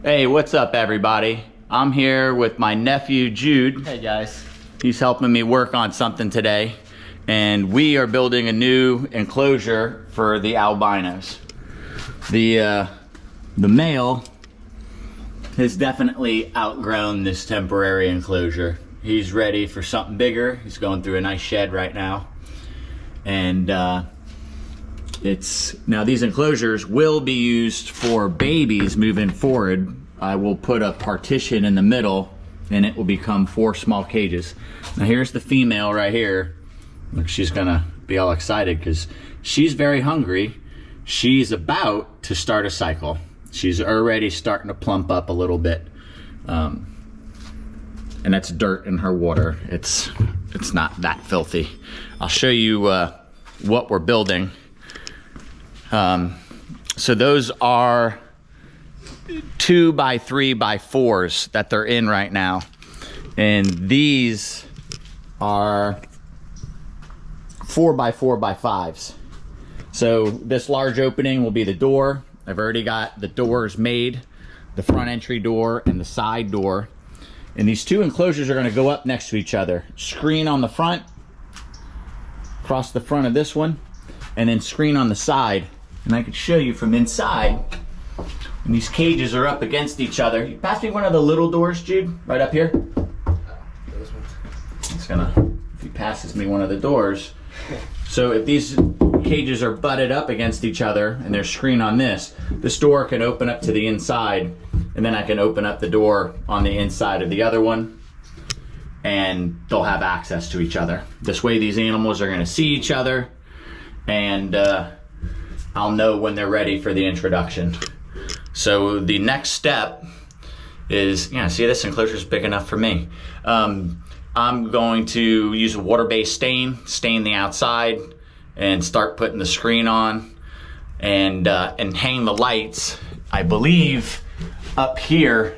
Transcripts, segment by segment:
Hey, what's up everybody? I'm here with my nephew Jude. Hey guys. He's helping me work on something today, and we are building a new enclosure for the albinos. The male has definitely outgrown this temporary enclosure. He's ready for something bigger. He's going through a nice shed right now. And now these enclosures will be used for babies moving forward. I will put a partition in the middle and it will become 4 small cages. Now here's the female right here. Look, she's gonna be all excited because she's very hungry. She's about to start a cycle. She's already starting to plump up a little bit. And that's dirt in her water. It's not that filthy. I'll show you what we're building. So those are 2 by 3 by 4s that they're in right now. And these are 4 by 4 by 5s. So this large opening will be the door. I've already got the doors made, the front entry door and the side door. And these 2 enclosures are going to go up next to each other. Screen on the front, across the front of this one, and then screen on the side. And I could show you from inside, when these cages are up against each other. You pass me one of the little doors, Jude, right up here. It's gonna, if he passes me one of the doors. So if these cages are butted up against each other and they're screened on this door can open up to the inside, and then I can open up the door on the inside of the other one, and they'll have access to each other. This way these animals are gonna see each other, and I'll know when they're ready for the introduction. So the next step is, yeah, see, this enclosure is big enough for me. I'm going to use a water-based stain the outside, and start putting the screen on, and hang the lights, I believe, up here,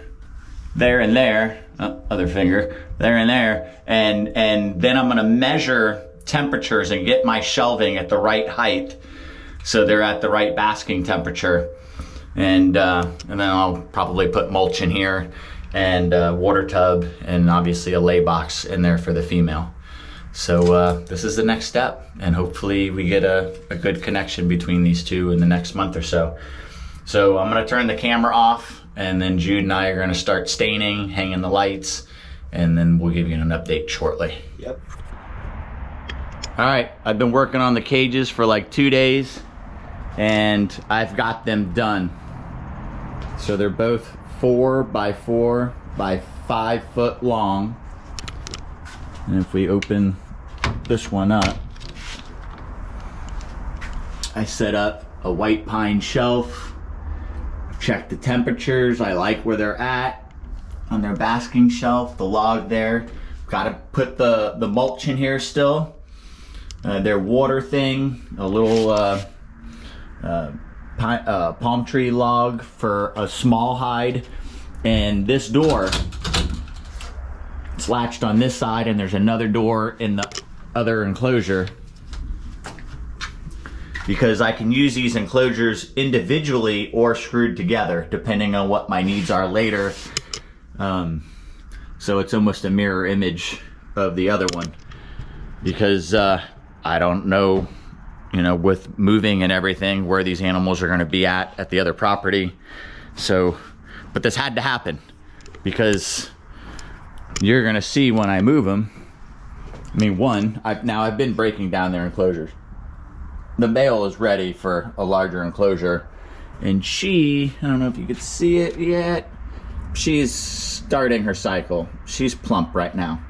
there and there, other finger, there and there, and then I'm gonna measure temperatures and get my shelving at the right height, so they're at the right basking temperature, and then I'll probably put mulch in here, and a water tub, and obviously a lay box in there for the female. So this is the next step, and hopefully we get a good connection between these 2 in the next month or so. So I'm gonna turn the camera off, and then Jude and I are gonna start staining, hanging the lights, and then we'll give you an update shortly. Yep. All right, I've been working on the cages for like 2 days, and I've got them done. So they're both 4 by 4 by 5 foot long. And if we open this one up, I set up a white pine shelf, check the temperatures. I like where they're at on their basking shelf, the log there. Got to put the mulch in here still. Their water thing, a little palm tree log for a small hide. And this door, it's latched on this side, and there's another door in the other enclosure, because I can use these enclosures individually or screwed together depending on what my needs are later. So it's almost a mirror image of the other one, because I don't know, with moving and everything, where these animals are going to be at the other property. So, but this had to happen, because you're gonna see when I move them. I mean, I've been breaking down their enclosures. The male is ready for a larger enclosure, and I don't know if you could see it yet, she's starting her cycle. She's plump right now,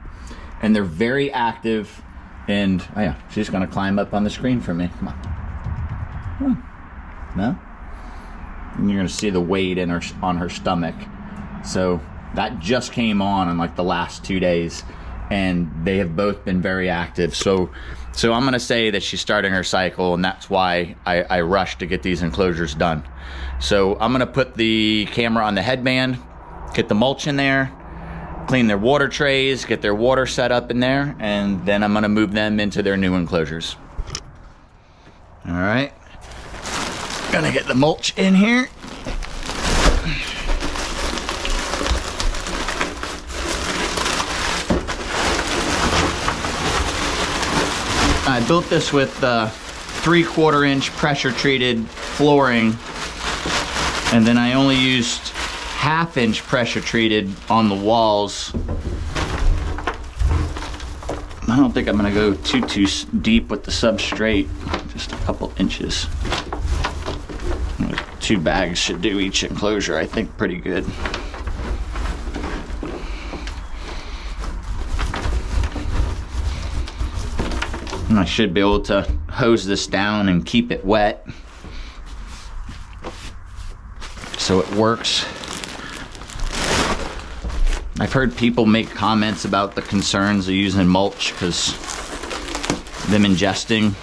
and they're very active, and oh yeah, she's gonna climb up on the screen for me. Come on. No? And you're gonna see the weight on her stomach. So that just came on in like the last 2 days, and they have both been very active. So I'm gonna say that she's starting her cycle, and that's why I rushed to get these enclosures done. So I'm gonna put the camera on the headband, get the mulch in there, clean their water trays, get their water set up in there, and then I'm gonna move them into their new enclosures. All right. Gonna get the mulch in here. I built this with 3/4 inch pressure treated flooring, and then I only used 1/2 inch pressure treated on the walls. I don't think I'm gonna go too deep with the substrate, just a couple inches. 2 bags should do each enclosure, I think, pretty good. And I should be able to hose this down and keep it wet so it works. I've heard people make comments about the concerns of using mulch because them ingesting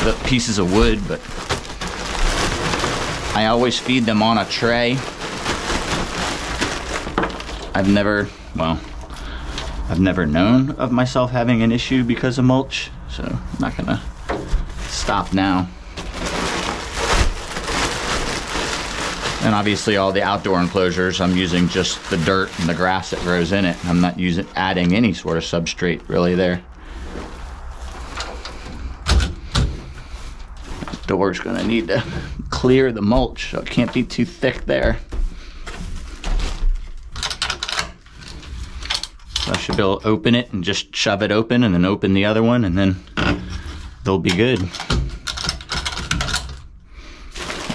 the pieces of wood, but I always feed them on a tray. I've never known of myself having an issue because of mulch, so I'm not gonna stop now. And obviously all the outdoor enclosures, I'm using just the dirt and the grass that grows in it. I'm not adding any sort of substrate really there. The door's gonna need to clear the mulch, so it can't be too thick there. So I should be able to open it and just shove it open and then open the other one, and then they'll be good.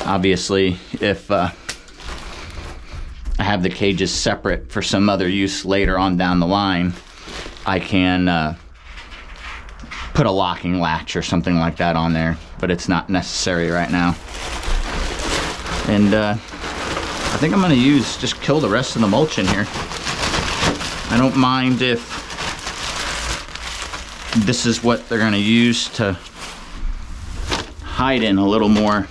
Obviously, if I have the cages separate for some other use later on down the line, I can put a locking latch or something like that on there, but it's not necessary right now. And I think I'm gonna just kill the rest of the mulch in here. I don't mind if this is what they're gonna use to hide in a little more.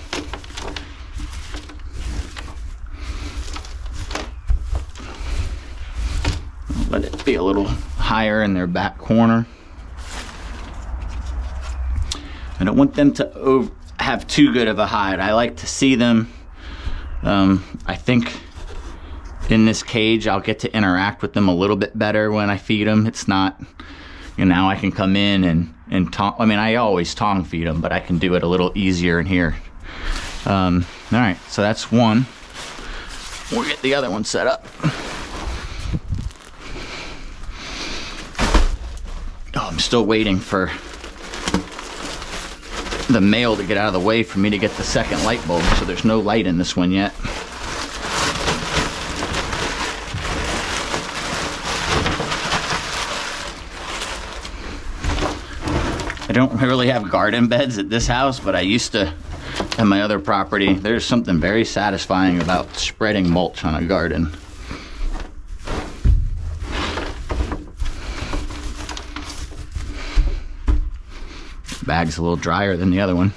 Let it be a little higher in their back corner. I don't want them to have too good of a hide. I like to see them. I think in this cage I'll get to interact with them a little bit better when I feed them. It's not, now I can come in and tong. I mean, I always tong feed them, but I can do it a little easier in here. All right, so that's one. We'll get the other one set up. Oh, I'm still waiting for the mail to get out of the way for me to get the second light bulb, so there's no light in this one yet. I don't really have garden beds at this house, but I used to at my other property. There's something very satisfying about spreading mulch on a garden. Bag's a little drier than the other one.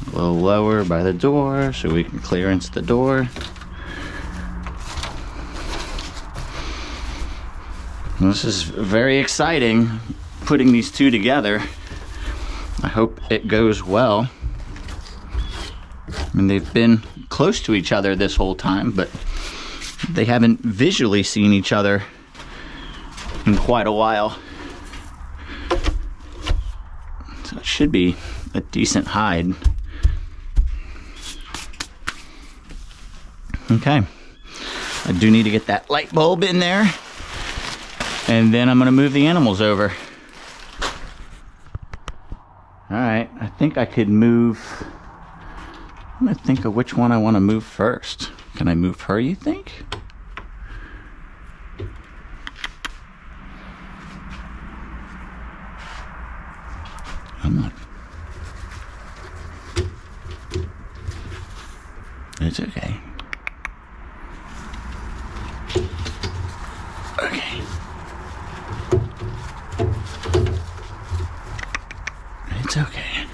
A little lower by the door so we can clearance the door. This is very exciting, putting these two together. I hope it goes well. I mean, they've been close to each other this whole time, but they haven't visually seen each other in quite a while. So it should be a decent hide. Okay, I do need to get that light bulb in there, and then I'm gonna move the animals over. All right, I think I could move, I'm gonna think of which one I wanna move first. Can I move her, you think? I'm not. It's okay. Okay. It's okay.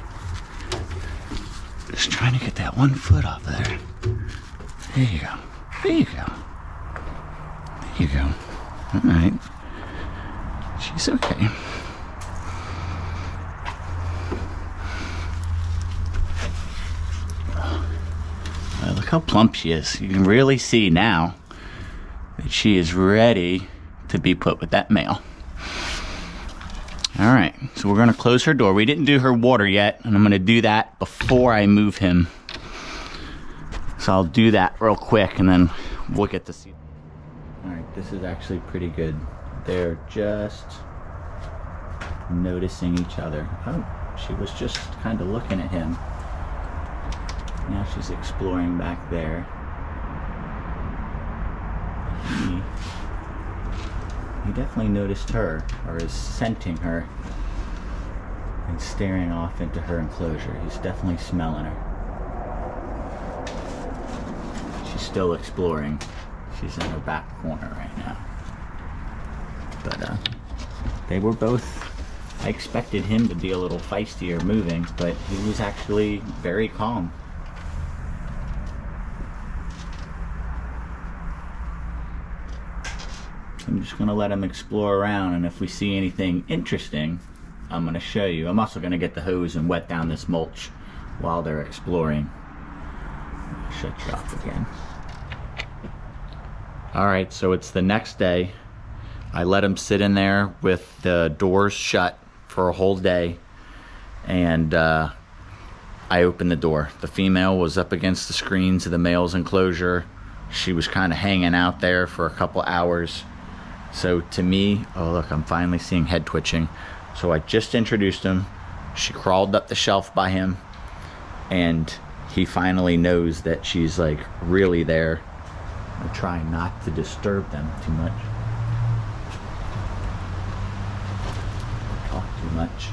Just one foot off there. There you go. There you go. There you go. All right. She's okay. Look how plump she is. You can really see now that she is ready to be put with that male. All right, so we're gonna close her door. We didn't do her water yet, and I'm gonna do that before I move him. So I'll do that real quick, and then we'll get to see. All right, this is actually pretty good. They're just noticing each other. Oh, she was just kind of looking at him. Now she's exploring back there. He definitely noticed her, or is scenting her, and staring off into her enclosure. He's definitely smelling her. She's still exploring. She's in her back corner right now. But they were both, I expected him to be a little feistier moving, but he was actually very calm. I'm just gonna let him explore around, and if we see anything interesting, I'm gonna show you. I'm also gonna get the hose and wet down this mulch while they're exploring. Shut you off again. All right, so it's the next day. I let him sit in there with the doors shut for a whole day, and I opened the door. The female was up against the screens of the male's enclosure. She was kind of hanging out there for a couple hours. So to me, oh look, I'm finally seeing head twitching. So I just introduced him. She crawled up the shelf by him, and he finally knows that she's like really there. I try not to disturb them too much. Talk too much.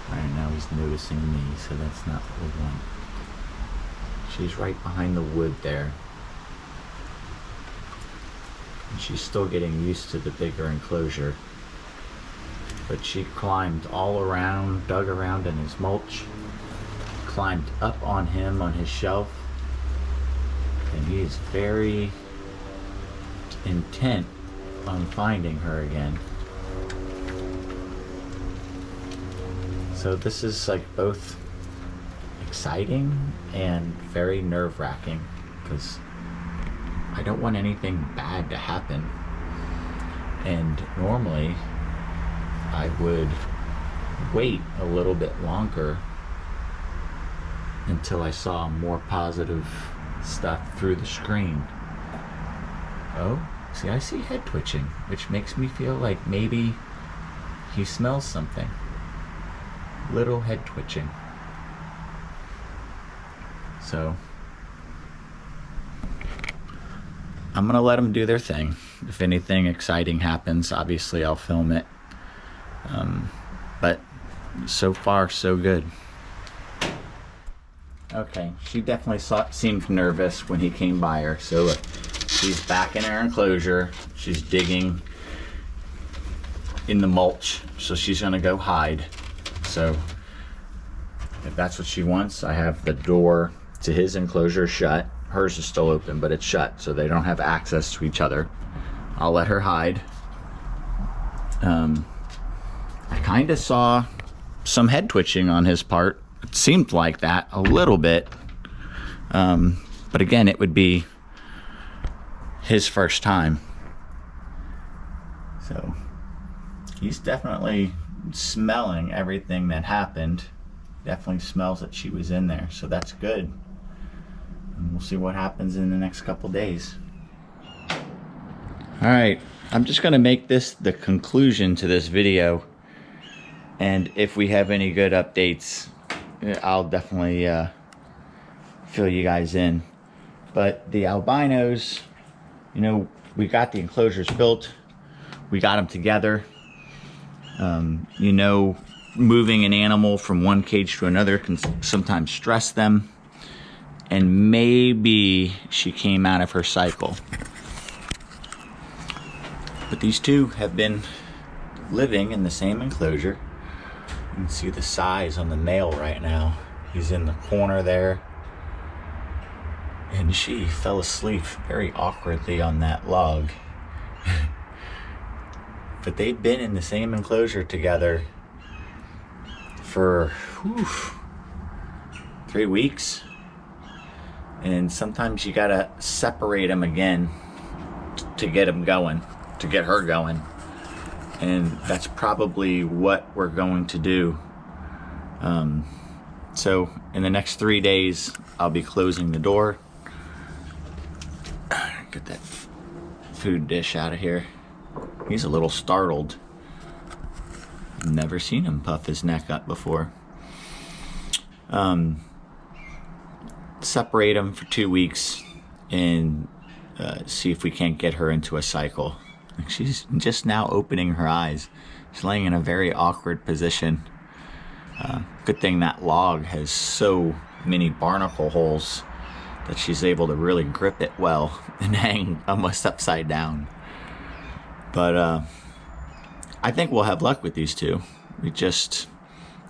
Alright, now he's noticing me, so that's not what we want. She's right behind the wood there. And she's still getting used to the bigger enclosure. But she climbed all around, dug around in his mulch, climbed up on him on his shelf, and he is very intent on finding her again. So this is like both exciting and very nerve-wracking, because I don't want anything bad to happen. And normally I would wait a little bit longer until I saw more positive stuff through the screen. Oh, see, I see head twitching, which makes me feel like maybe he smells something. Little head twitching. So I'm gonna let them do their thing. If anything exciting happens, obviously I'll film it. But so far, so good. Okay, she definitely seemed nervous when he came by her. So she's back in her enclosure. She's digging in the mulch, so she's gonna go hide. So if that's what she wants, I have the door to his enclosure shut. Hers is still open, but it's shut, so they don't have access to each other. I'll let her hide. I kind of saw some head twitching on his part. It seemed like that a little bit. But again, it would be his first time. So he's definitely smelling everything that happened. Definitely smells that she was in there, so that's good. And we'll see what happens in the next couple days. All right, I'm just gonna make this the conclusion to this video. And if we have any good updates, I'll definitely fill you guys in. But the albinos, you know, we got the enclosures built. We got them together. You know, moving an animal from one cage to another can sometimes stress them. And maybe she came out of her cycle. But these two have been living in the same enclosure You can see the size on the nail right now. He's in the corner there. And she fell asleep very awkwardly on that log. But they've been in the same enclosure together for 3 weeks. And sometimes you gotta separate them again to get them going, to get her going. And that's probably what we're going to do. So in the next 3 days, I'll be closing the door. Get that food dish out of here. He's a little startled. Never seen him puff his neck up before. Separate him for 2 weeks and see if we can't get her into a cycle. She's just now opening her eyes. She's laying in a very awkward position. Good thing that log has so many barnacle holes that she's able to really grip it well and hang almost upside down. But I think we'll have luck with these two. We just,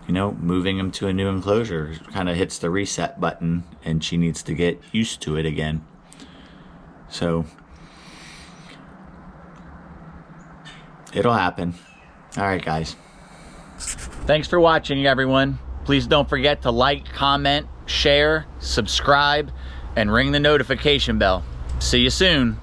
moving them to a new enclosure kind of hits the reset button, and she needs to get used to it again. So it'll happen. All right, guys. Thanks for watching, everyone. Please don't forget to like, comment, share, subscribe, and ring the notification bell. See you soon.